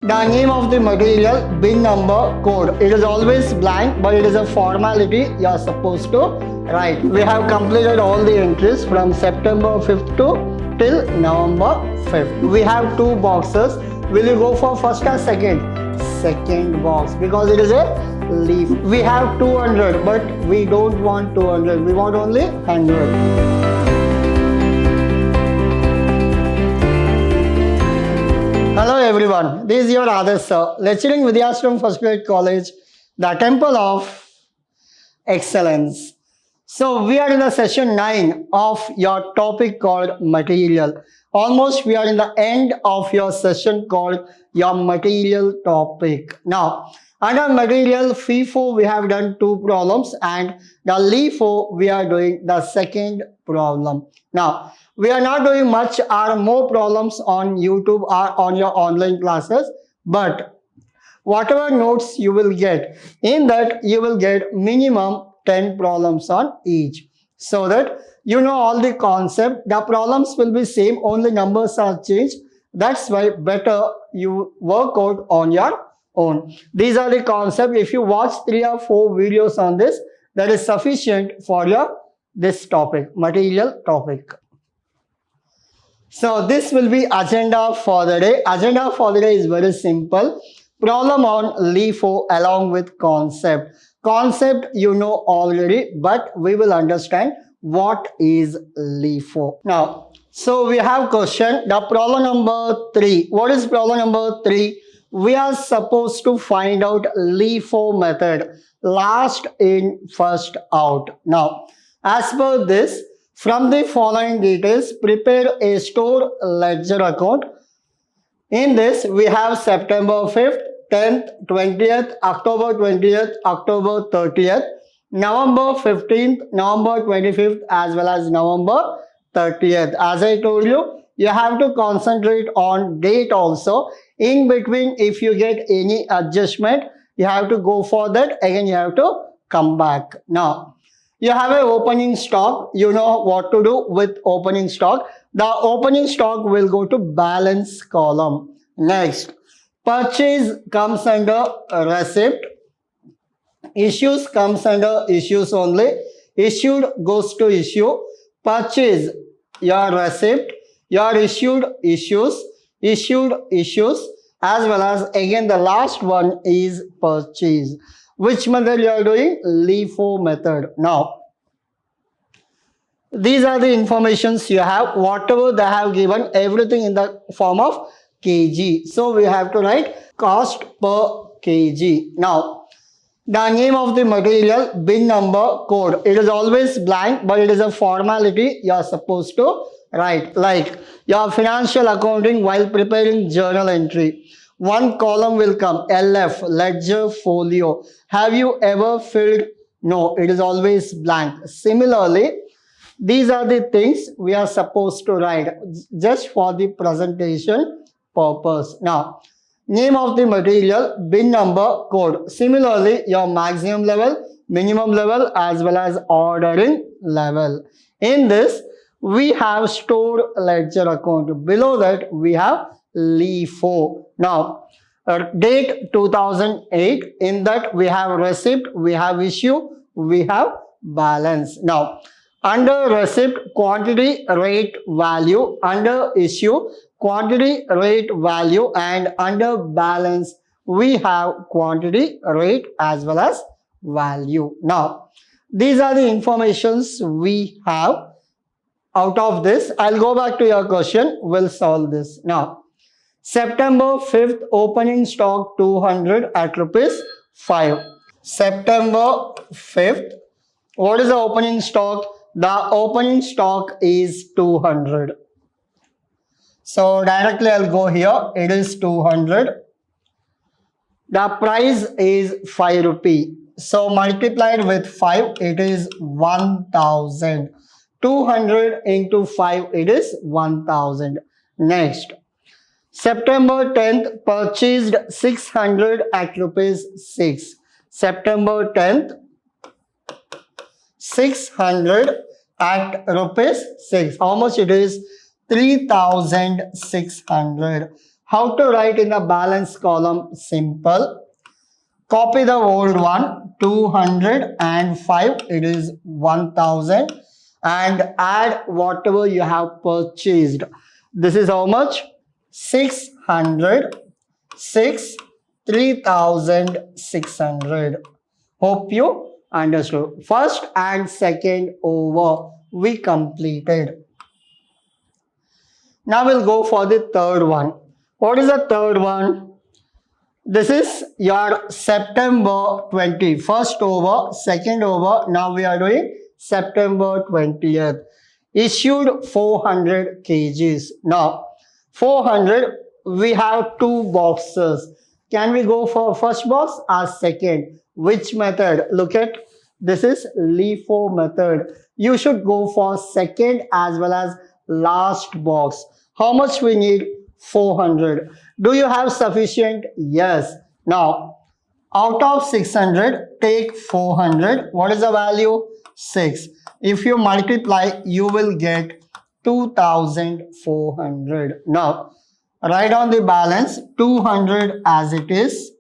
The name of the material, bin number, code. It is always blank, but it is a formality you are supposed to write. We have completed all the entries from September 5th to till November 5th. We have two boxes. Will you go for first or second? Second box, because it is a leaf. We have 200, but we don't want 200. We want only 100. Hello everyone, this is your Adarsh sir, lecturing Vidhyaashram First Grade College, the Temple of Excellence. So we are in the session 9 of your topic called material. Almost we are in the end of your session called your material topic. Now, under material FIFO we have done 2 problems, and the LIFO we are doing the second problem. Now, we are not doing much or more problems on YouTube or on your online classes, but whatever notes you will get, in that you will get minimum 10 problems on each, so that you know all the concept. The problems will be same, only numbers are changed. That's why better you work out on your own. These are the concept. If you watch 3 or 4 videos on this, that is sufficient for your this topic, material topic. So this will be agenda for the day. Agenda for the day is very simple. Problem on LIFO along with concept. Concept you know already, but we will understand what is LIFO. Now, so we have question. The problem number 3. What is problem number 3? We are supposed to find out LIFO method. Last in, first out. Now, as per this, from the following details, prepare a store ledger account. In this, we have September 5th, 10th, 20th, October 20th, October 30th, November 15th, November 25th, as well as November 30th. As I told you, you have to concentrate on date also. In between, if you get any adjustment, you have to go for that. Again, you have to come back. Now, you have an opening stock. You know what to do with opening stock. The opening stock will go to balance column. Next, purchase comes under receipt. Issues comes under issues only. Issued goes to issue. Purchase, your receipt. Your issued issues. Issued issues. As well as again the last one is purchase. Which method you are doing? LIFO method. Now, these are the informations you have. Whatever they have given, everything in the form of kg. So we have to write cost per kg. Now, the name of the material, bin number, code. It is always blank, but it is a formality you are supposed to write. Like your financial accounting while preparing journal entry. One column will come, LF, ledger folio. Have you ever filled? No, it is always blank. Similarly, these are the things we are supposed to write just for the presentation purpose. Now, name of the material, bin number, code. Similarly, your maximum level, minimum level, as well as ordering level. In this, we have stored ledger account. Below that, we have LIFO. Now, date 2008. In that, we have receipt, we have issue, we have balance. Now, under receipt, quantity, rate, value. Under issue, quantity, rate, value. And under balance, we have quantity, rate, as well as value. Now, these are the informations we have. Out of this, I'll go back to your question. We'll solve this. Now, September 5th, opening stock 200 at rupees 5. September 5th, what is the opening stock? The opening stock is 200. So directly I'll go here. It is 200. The price is 5 rupee. So multiplied with 5, it is 1000. 200 into 5, it is 1000. Next, September 10th, purchased 600 at rupees 6. September 10th, 600 at rupees 6. How much it is? 3600. How to write in the balance column? Simple. Copy the old one, 205, it is 1000, and add whatever you have purchased. This is how much? 600, 3600. Hope you understood. First and second over, we completed. Now we'll go for the third one. What is the third one? This is your September 20. First over, second over. Now we are doing September 20th. Issued 400 kgs. Now, 400, we have two boxes. Can we go for first box or second? Which method? Look at, this is LIFO method. You should go for second as well as last box. How much we need? 400. Do you have sufficient? Yes. Now, out of 600, take 400. What is the value? 6. If you multiply, you will get 2400. Now, write down the balance, 200 as it is.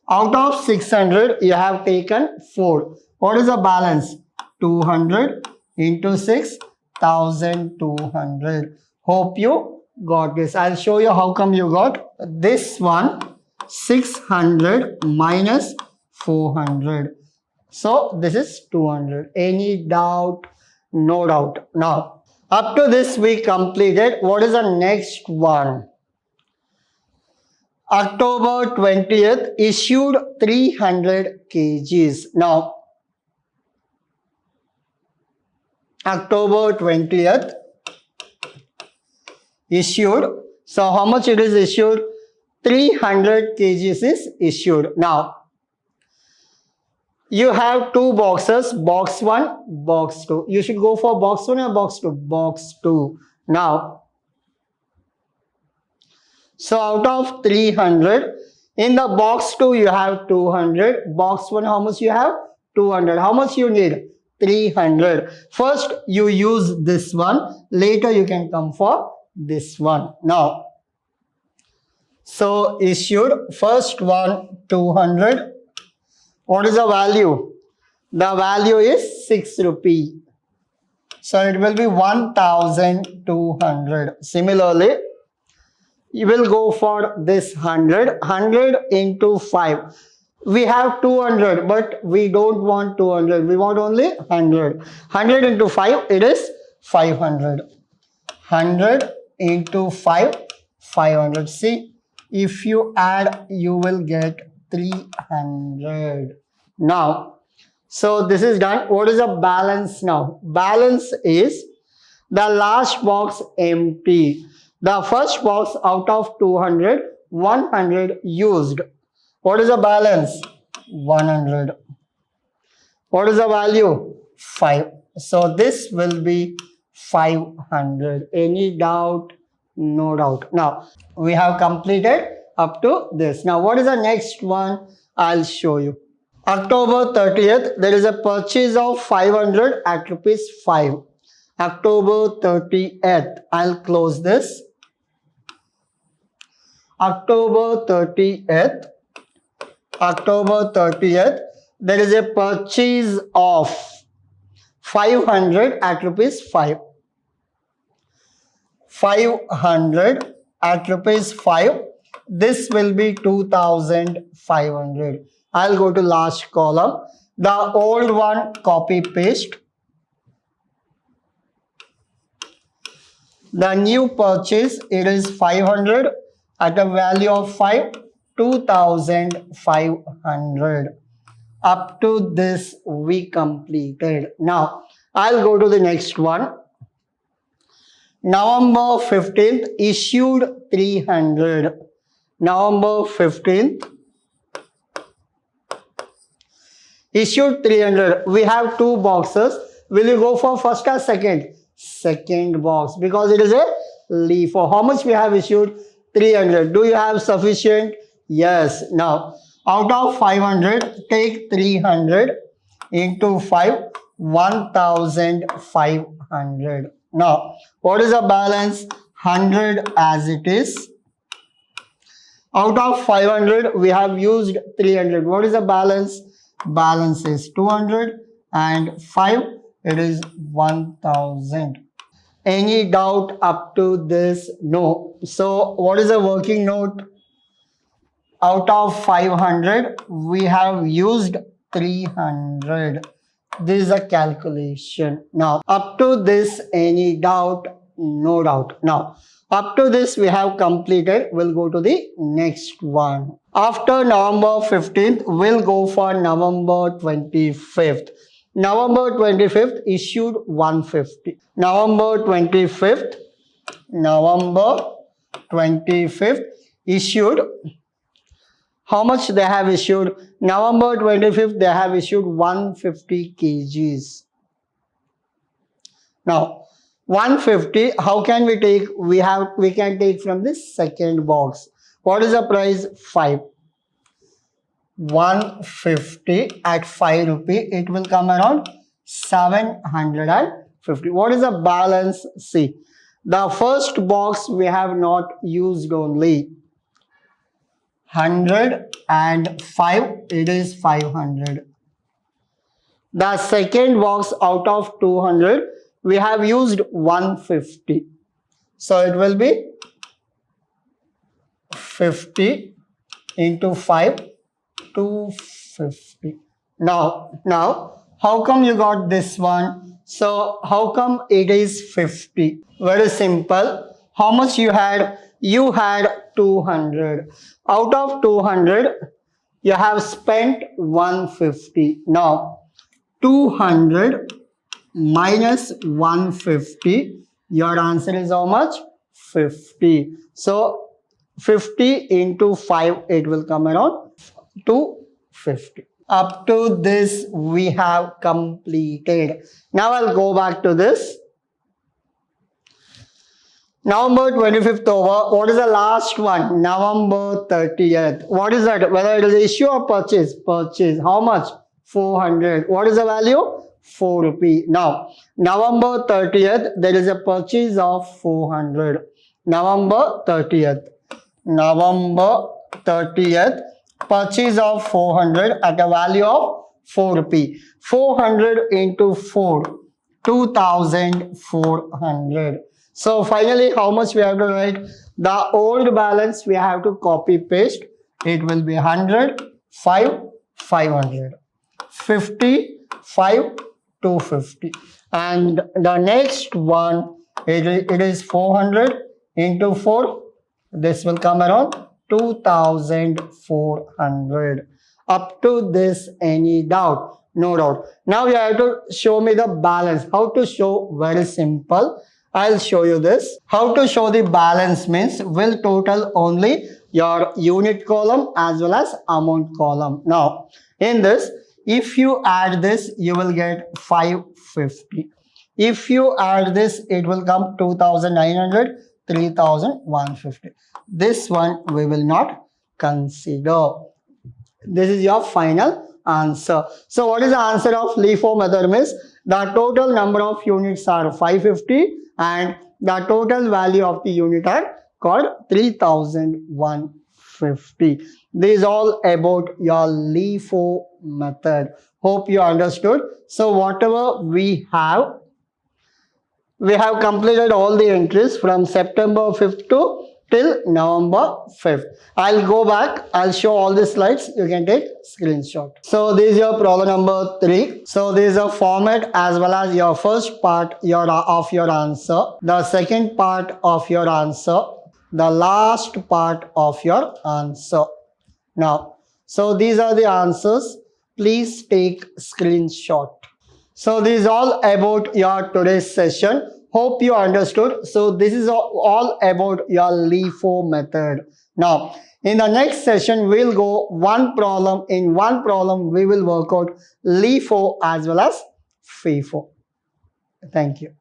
Out of 600, you have taken 4. What is the balance? 200 into 6, 1200. Hope you got this. I'll show you how come you got this one. 600 minus 400. So this is 200. Any doubt? No doubt. Now, up to this we completed. What is the next one? October 20th, issued 300 kgs. Now, October 20th, issued. So how much it is issued? 300 kgs is issued. Now, you have two boxes, box 1, box 2. You should go for box 1 or box 2? Box 2. Now, so out of 300, in the box 2 you have 200. Box 1, how much you have? 200. How much you need? 300. First you use this one. Later you can come for this one. Now, so issued, first one 200. What is the value? The value is 6 rupee. So it will be 1200. Similarly, you will go for this 100. 100 into 5. We have 200, but we don't want 200. We want only 100. 100 into 5, it is 500. 100 into 5, 500. See, if you add, you will get 300. Now, so this is done. What is the balance now? Balance is the last box empty. The first box out of 200, 100 used. What is the balance? 100. What is the value? 5. So this will be 500. Any doubt? No doubt. Now, we have completed up to this. Now, what is the next one? I'll show you. October 30th, there is a purchase of 500 at rupees 5. October 30th, I'll close this. October 30th, there is a purchase of 500 at rupees 5. 500 at rupees 5. This will be 2500. I'll go to last column. The old one, copy paste. The new purchase, it is 500 at a value of 5, 2500. Up to this we completed. Now, I'll go to the next one. November 15th, issued 300. November 15th, issued 300. We have two boxes. Will you go for first or second? Second box, because it is a LIFO. How much we have issued? 300. Do you have sufficient? Yes. Now, out of 500, take 300 into 5, 1500. Now, what is the balance? 100 as it is. Out of 500, we have used 300. What is the balance? Balance is 200 and 5, it is 1000. Any doubt up to this? No. So what is the working note? Out of 500, we have used 300. This is a calculation. Now, up to this, any doubt? No doubt. Now, up to this, we have completed. We'll go to the next one. After November 15th, we'll go for November 25th. November 25th issued 150. November 25th issued, how much they have issued? November 25th, they have issued 150 kgs. Now, 150, how can we take? We can take from this second box. What is the price? 5. 150 at 5 rupee, it will come around 750. What is the balance? See, the first box we have not used only. 100 and 5, it is 500. The second box out of 200, we have used 150. So it will be 50 into 5, 250. Now, how come you got this one? So, how come it is 50? Very simple. How much you had? You had 200. Out of 200, you have spent 150. Now, 200 minus 150, your answer is how much? 50. So, 50 into 5, it will come around 250. Up to this, we have completed. Now, I'll go back to this. November 25th over. What is the last one? November 30th. What is that? Whether it is issue or purchase? Purchase. How much? 400. What is the value? 4 rupee. Now, November 30th, there is a purchase of 400. November 30th, purchase of 400 at a value of 4 rupee. 400 into 4, 2400. So finally, how much we have to write? The old balance we have to copy paste. It will be 100, 5, 500. 50, 5, 250. And the next one, it is 400 into 4. This will come around 2400. Up to this, any doubt? No doubt. Now you have to show me the balance. How to show? Very simple. I'll show you this. How to show the balance means we'll total only your unit column as well as amount column. Now, in this, if you add this, you will get 550. If you add this, it will come 2900, 3150. This one we will not consider. This is your final answer. So what is the answer of LIFO method means? The total number of units are 550 and the total value of the unit are called 3150. This is all about your LIFO method. Hope you understood. So whatever we have completed all the entries from September 5th to till November 5th. I'll go back. I'll show all the slides. You can take screenshot. So this is your problem number 3. So this is a format as well as your first part of your answer, the second part of your answer, the last part of your answer. Now, so these are the answers. Please take screenshot. So this is all about your today's session. Hope you understood. So this is all about your LIFO method. Now, in the next session, we'll go one problem. In one problem, we will work out LIFO as well as FIFO. Thank you.